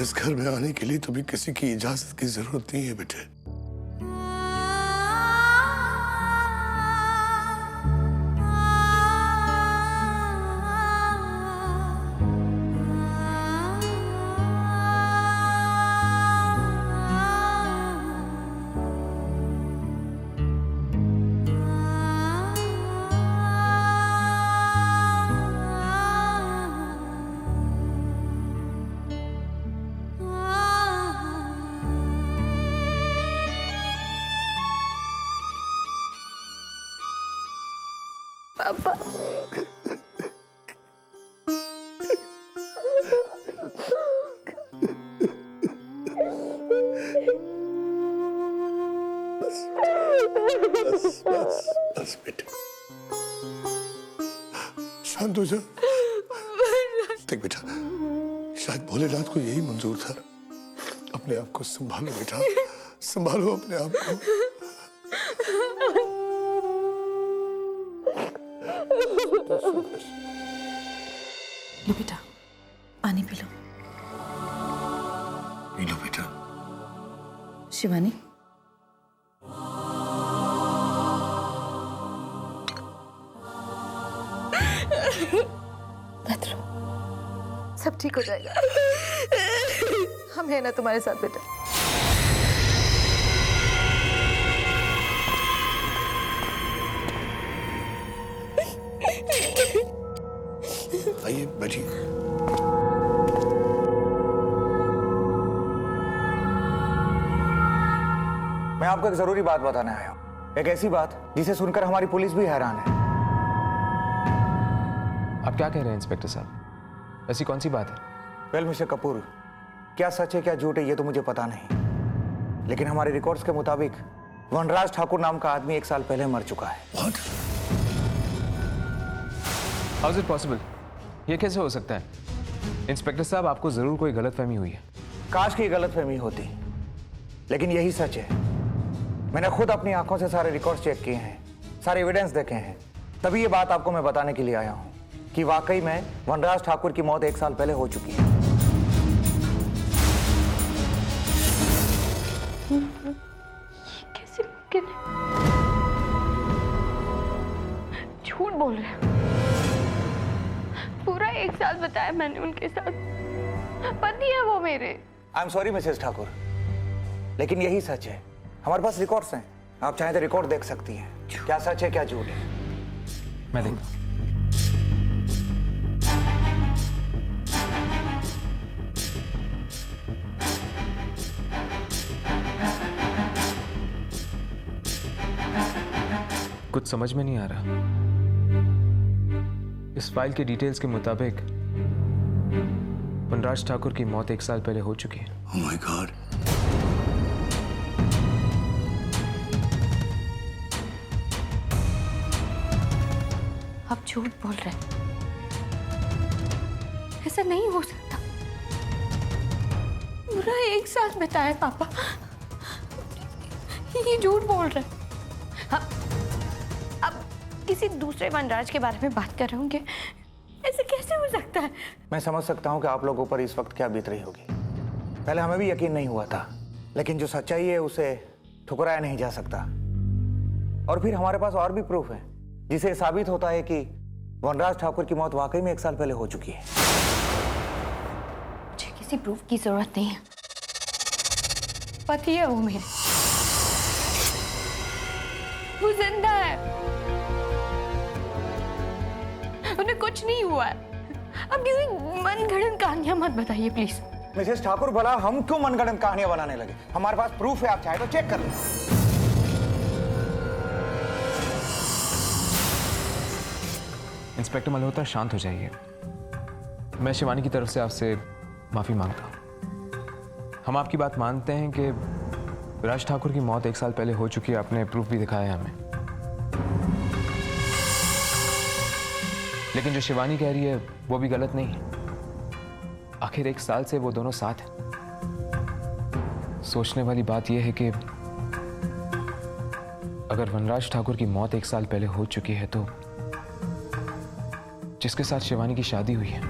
इस घर में आने के लिए तुम्हें किसी की इजाजत की जरूरत नहीं है बेटे। पापा बस बेटे, शांत हो जा। देख बेटा, शायद भोलेनाथ को यही मंजूर था। अपने आप को संभालो बेटा, संभालो अपने आप को। लो बेटा, पानी पी लो। पी लो बेटा। शिवानी, मत रो, सब ठीक हो जाएगा। हम हैं ना तुम्हारे साथ बेटा। आइए बैठिए। मैं आपको एक जरूरी बात बताने आया हूं, एक ऐसी बात जिसे सुनकर हमारी पुलिस भी हैरान है। आप क्या कह रहे हैं इंस्पेक्टर साहब? ऐसी कौन सी बात है? वेल मिस्टर कपूर, क्या सच है क्या झूठ है ये तो मुझे पता नहीं, लेकिन हमारे रिकॉर्ड्स के मुताबिक वनराज ठाकुर नाम का आदमी 1 साल पहले मर चुका है। What? How is it possible? ये कैसे हो सकता है? इंस्पेक्टर साहब, आपको जरूर कोई गलतफहमी हुई है। काश की गलतफहमी होती, लेकिन यही सच है। मैंने खुद अपनी आंखों से सारे रिकॉर्ड्स चेक किए हैं, सारे एविडेंस देखे हैं, तभी ये बात आपको मैं बताने के लिए आया हूं कि वाकई में वनराज ठाकुर की मौत 1 साल पहले हो चुकी है। कैसे मुमकिन है? झूठ बोल रहे हैं। पूरा 1 साल बताया मैंने उनके साथ। पति है वो मेरे। I am sorry Mrs Thakur, लेकिन यही सच है। हमारे पास रिकॉर्ड्स हैं, आप चाहें तो रिकॉर्ड देख सकती हैं। क्या सच है क्या झूठ है। मैं देखता हूं। कुछ समझ में नहीं आ रहा। इस फाइल के डिटेल्स के मुताबिक वनराज ठाकुर की मौत 1 साल पहले हो चुकी है। Oh my God. आप झूठ बोल रहे हैं। ऐसा नहीं हो सकता। पूरा 1 साल बताया पापा। ये झूठ बोल रहे हैं। अब किसी दूसरे वनराज के बारे में बात कर रहे होंगे। ऐसे कैसे हो सकता है? मैं समझ सकता हूं कि आप लोगों पर इस वक्त क्या बीत रही होगी। पहले हमें भी यकीन नहीं हुआ था, लेकिन जो सच्चाई है उसे ठुकराया नहीं जा सकता। और फिर हमारे पास और भी प्रूफ है जिसे साबित होता है कि वनराज ठाकुर की मौत वाकई में 1 साल पहले हो चुकी है। मुझे किसी प्रूफ की जरूरत नहीं है। पति है वो मेरे। वो जिंदा है। उन्हें कुछ नहीं हुआ है। अब किसी मनगढ़ंत कहानियां मत बताइए प्लीज। मिसेस ठाकुर, भला हम क्यों मनगढ़ंत कहानियां बनाने लगे? हमारे पास प्रूफ है, आप चाहे तो चेक कर लें। इंस्पेक्टर मल्होत्रा, शांत हो जाइए। मैं शिवानी की तरफ से आपसे माफी मांगता हूं। हम आपकी बात मानते हैं कि राज ठाकुर की मौत 1 साल पहले हो चुकी है। आपने प्रूफ भी दिखाया है हमें, लेकिन जो शिवानी कह रही है वो भी गलत नहीं है। आखिर 1 साल से वो दोनों साथ हैं। सोचने वाली बात यह है कि अगर वनराज ठाकुर की मौत 1 साल पहले हो चुकी है तो जिसके साथ शिवानी की शादी हुई है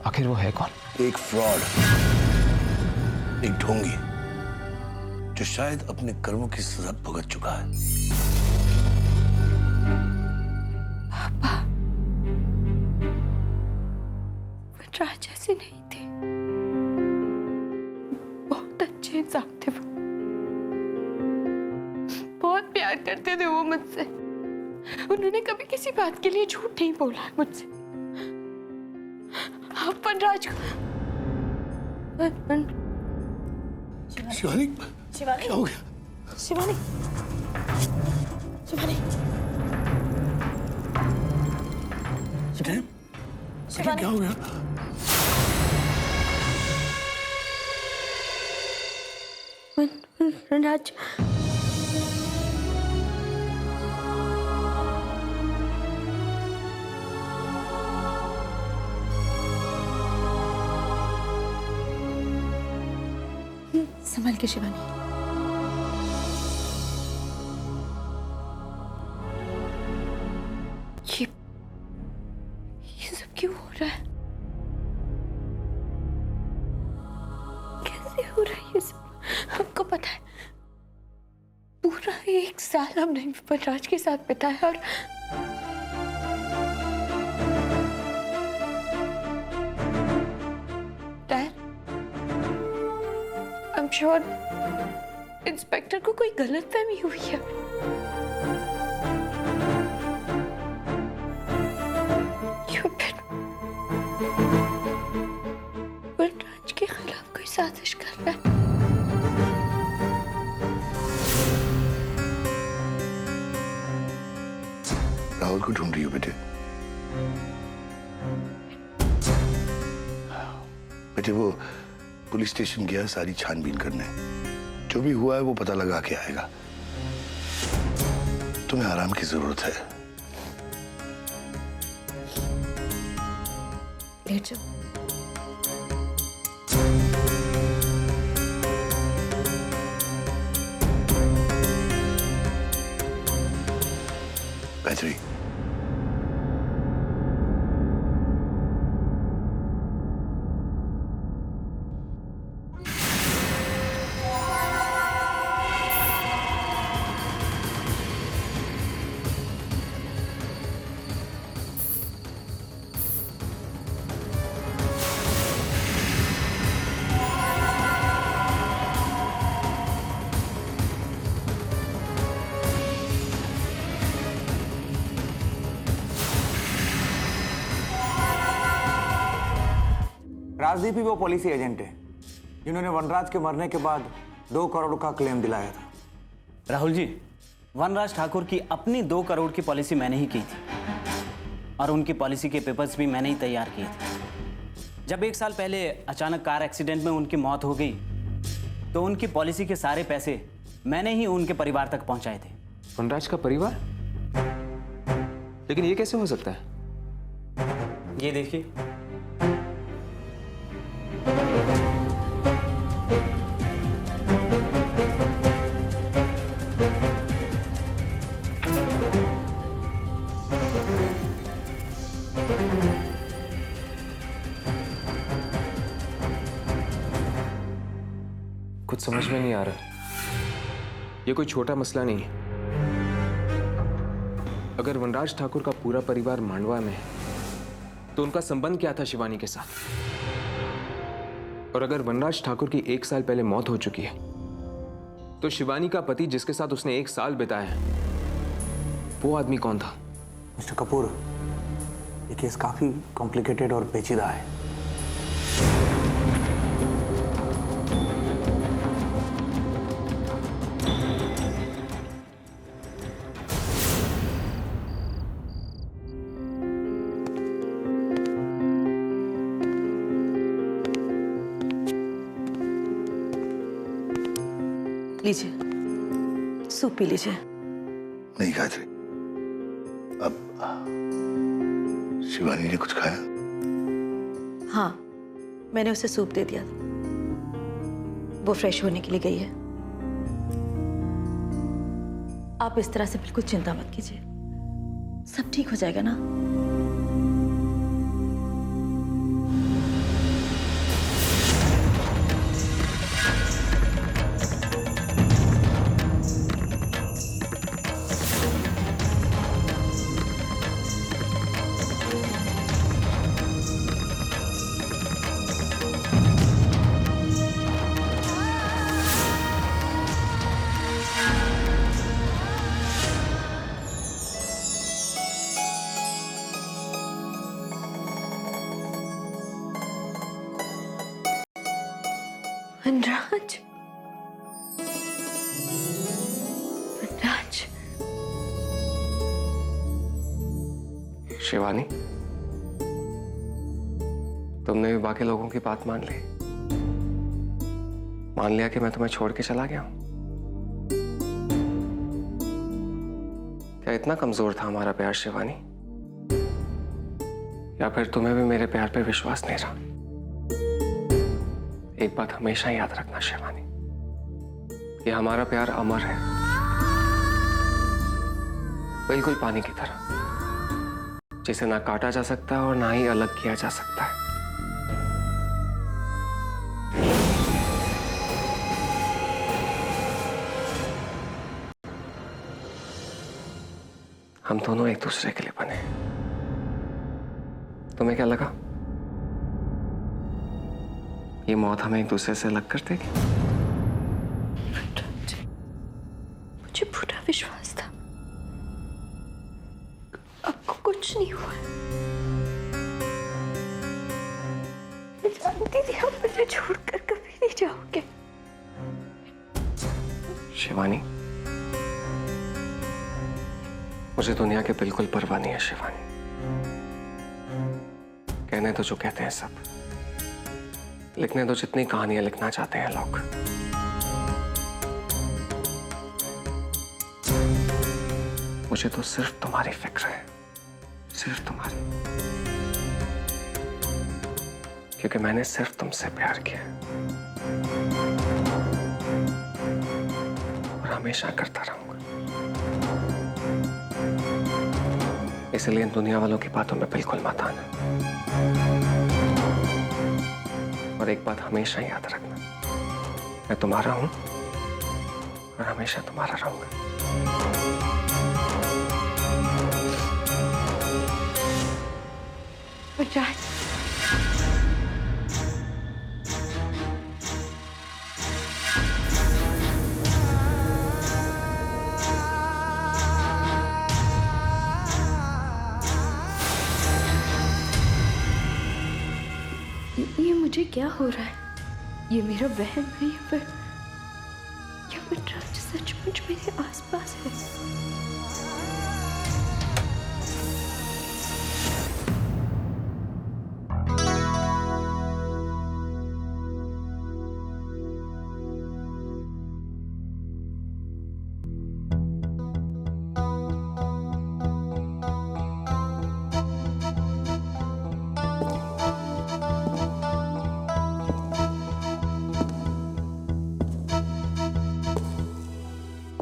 आखिर वो है कौन? एक फ्रॉड, एक ढोंगी जो शायद अपने कर्मों की सजा भुगत चुका है। वनराज ऐसे नहीं थे, बहुत अच्छे इंसान थे वो, बहुत प्यार करते थे वो मुझसे। उन्होंने कभी किसी बात के लिए झूठ नहीं बोला है मुझसे। आप वनराज को शिवानी, शिवानी, क्या हो गया? शिवानी, शिवानी, बेटे, बेटे क्या हो गया? वनराज, संभल के शिवानी। ये सब क्यों हो रहा है? कैसे हो रहा है ये सब? हमको पता है, पूरा 1 साल हमने वनराज के साथ बिताया और आई एम श्योर इंस्पेक्टर को कोई गलतफहमी हुई है। वनराज के खिलाफ कोई साजिश कर रहा है। राहुल को ढूंढ रही हो बेटे? बेटे वो पुलिस स्टेशन गया सारी छानबीन करने, जो भी हुआ है वो पता लगा के आएगा। तुम्हें आराम की जरूरत है। लेट जाओ। गायत्री, राजदीप ही वो पॉलिसी एजेंट है जिन्होंने वनराज के मरने के बाद 2 करोड़ का क्लेम दिलाया था। राहुल जी, वनराज ठाकुर की अपनी 2 करोड़ की पॉलिसी मैंने ही की थी और उनकी पॉलिसी के पेपर्स भी मैंने ही तैयार किए थे। जब 1 साल पहले अचानक कार एक्सीडेंट में उनकी मौत हो गई तो उनकी पॉलिसी के सारे पैसे मैंने ही उनके परिवार तक पहुंचाए थे। वनराज का परिवार? लेकिन ये कैसे हो सकता है? ये देखिए, कुछ समझ में नहीं आ रहा। ये कोई छोटा मसला नहीं है। अगर वनराज ठाकुर का पूरा परिवार मांडवा में है तो उनका संबंध क्या था शिवानी के साथ? और अगर वनराज ठाकुर की 1 साल पहले मौत हो चुकी है तो शिवानी का पति जिसके साथ उसने 1 साल बिताया है वो आदमी कौन था? मिस्टर कपूर, ये केस काफी कॉम्प्लिकेटेड और पेचीदा है। लीजिए, सूप पी लीजिए। नहीं गायत्री, अब शिवानी ने कुछ खाया? हाँ, मैंने उसे सूप दे दिया। वो फ्रेश होने के लिए गई है। आप इस तरह से बिल्कुल चिंता मत कीजिए, सब ठीक हो जाएगा ना। वनराज, वनराज, शिवानी, तुमने भी बाकी लोगों की बात मान ली? मान लिया कि मैं तुम्हें छोड़ के चला गया हूं? क्या इतना कमजोर था हमारा प्यार शिवानी? या फिर तुम्हें भी मेरे प्यार पे विश्वास नहीं रहा? एक बात हमेशा याद रखना शिवानी, ये हमारा प्यार अमर है, बिल्कुल पानी की तरह, जिसे ना काटा जा सकता है और ना ही अलग किया जा सकता है। हम दोनों एक दूसरे के लिए बने। तुम्हें क्या लगा ये मौत हमें एक दूसरे से अलग कर देगी? मुझे पूरा विश्वास था आपको कुछ नहीं हुआ। मैं जानती थी आप मुझे छोड़कर कभी नहीं जाओगे। शिवानी, मुझे दुनिया के बिल्कुल परवाह नहीं है शिवानी। कहने तो जो कहते हैं सब, लिखने तो जितनी कहानियां लिखना चाहते हैं लोग। मुझे तो सिर्फ तुम्हारी फिक्र है, सिर्फ तुम्हारी, क्योंकि मैंने सिर्फ तुमसे प्यार किया और हमेशा करता रहूंगा। इसलिए इन दुनिया वालों की बातों में बिल्कुल मत आना। और एक बात हमेशा याद रखना, मैं तुम्हारा हूं और हमेशा तुम्हारा रहूंगा। वनराज, ये मुझे क्या हो रहा है? ये मेरा वहम है या फिर वनराज सचमुच मेरे आसपास है?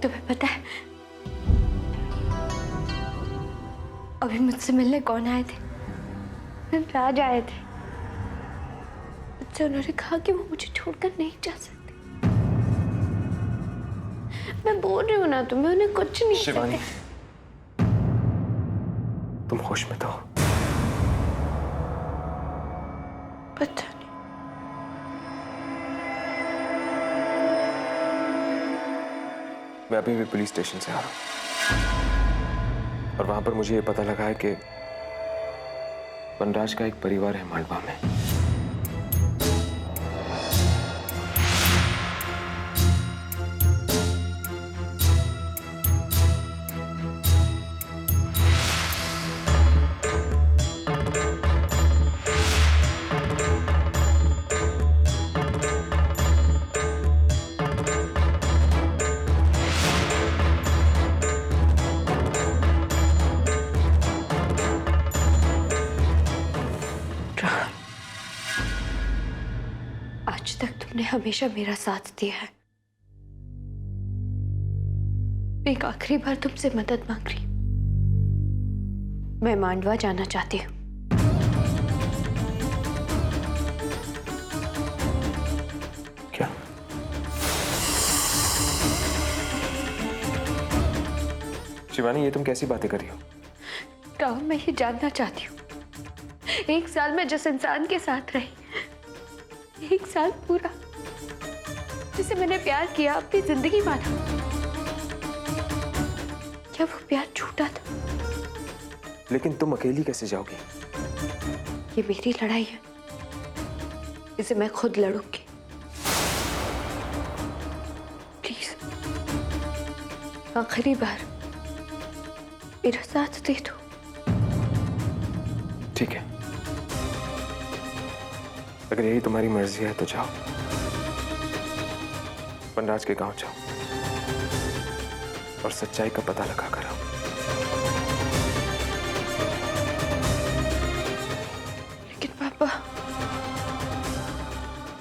तुम्हें पता है अभी मुझसे मिलने कौन आए थे? वनराज आए थे। मुझसे उन्होंने कहा कि वो मुझे छोड़कर नहीं जा सकते। मैं बोल रही हूँ ना तुम्हें, उन्हें कुछ नहीं शिवानी, कहते। तुम होश में तो हो? पता नहीं। मैं अभी भी पुलिस स्टेशन से आ रहा हूँ और वहां पर मुझे ये पता लगा है कि वनराज का एक परिवार है मांडवा में। आज तक तुमने हमेशा मेरा साथ दिया है। एक आखिरी बार तुमसे मदद मांग रही। मैं मांडवा जाना चाहती हूँ। क्या? शिवानी, ये तुम कैसी बातें कर रही हो? राहुल, मैं ये जानना चाहती हूँ, एक साल में जिस इंसान के साथ रही, एक साल पूरा जिसे मैंने प्यार किया, अपनी जिंदगी माना, क्या वो प्यार झूठा था? लेकिन तुम अकेली कैसे जाओगी? ये मेरी लड़ाई है, इसे मैं खुद लड़ूंगी। आखिरी बार मेरा साथ दे दो। ठीक है, अगर यही तुम्हारी मर्जी है तो जाओ, वनराज के गांव जाओ और सच्चाई का पता लगा कर आओ। लेकिन पापा,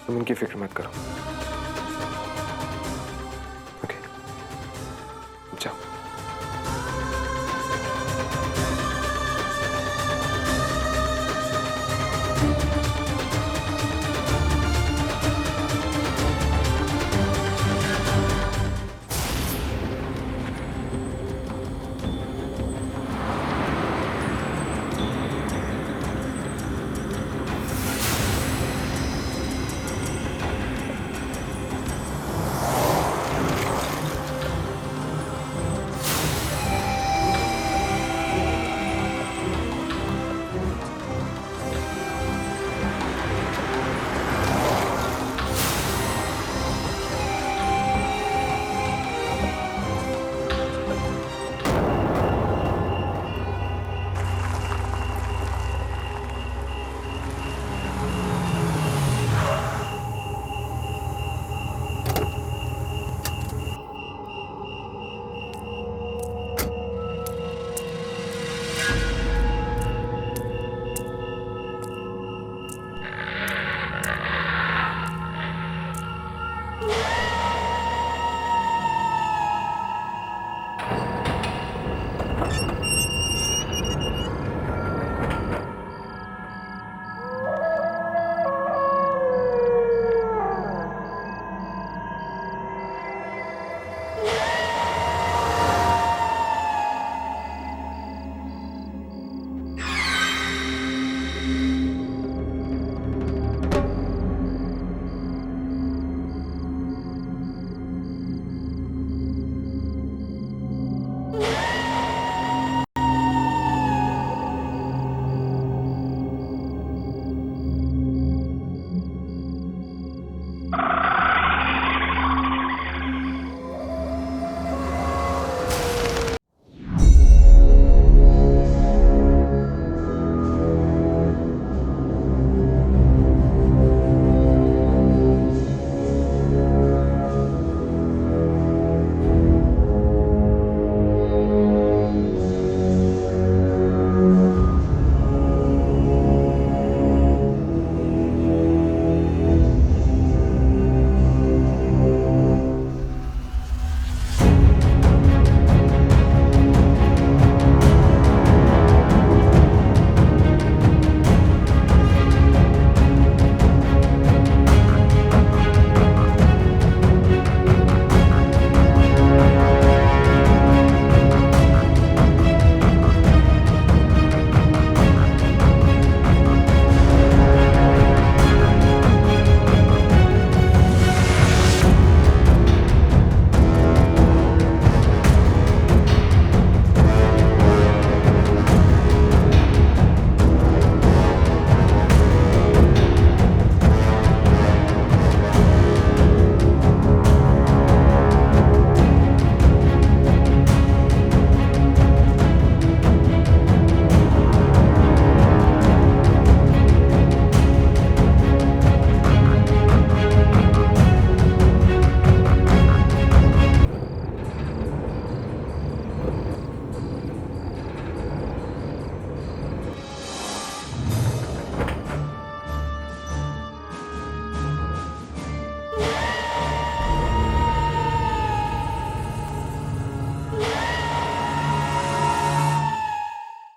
तुम इनकी फिक्र मत करो,